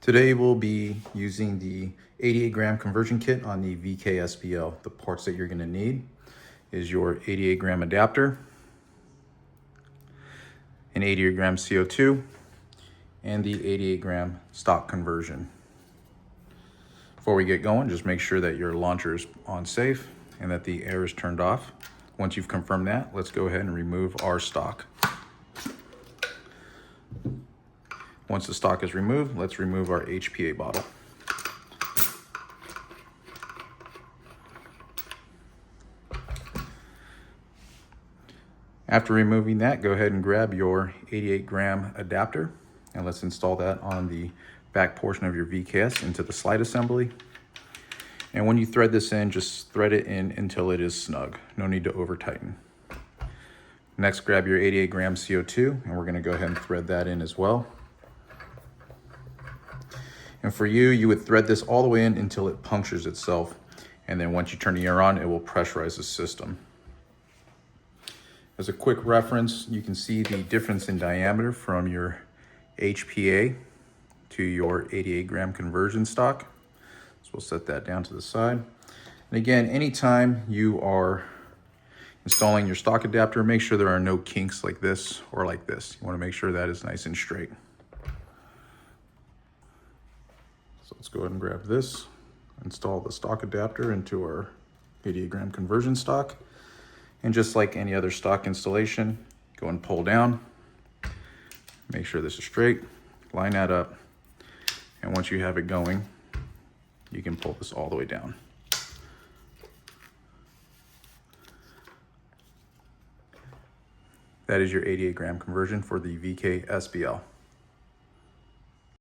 Today we'll be using the 88 gram conversion kit on the VKSBL. The parts that you're going to need is your 88 gram adapter, an 88 gram CO2, and the 88 gram stock conversion. Before we get going, just make sure that your launcher is on safe and that the air is turned off. Once you've confirmed that, let's go ahead and remove our stock. Once the stock is removed, let's remove our HPA bottle. After removing that, go ahead and grab your 88 gram adapter and let's install that on the back portion of your VKS into the slide assembly. And when you thread this in, just thread it in until it is snug. No need to over tighten. Next, grab your 88 gram CO2 and we're gonna go ahead and thread that in as well. And for you, you would thread this all the way in until it punctures itself. And then once you turn the air on, it will pressurize the system. As a quick reference, you can see the difference in diameter from your HPA to your 88 gram conversion stock. So we'll set that down to the side. And again, anytime you are installing your stock adapter, make sure there are no kinks like this or like this. You want to make sure that is nice and straight. So let's go ahead and grab this, install the stock adapter into our 88 gram conversion stock. And just like any other stock installation, go and pull down. Make sure this is straight, line that up. And once you have it going, you can pull this all the way down. That is your 88 gram conversion for the VKSBL.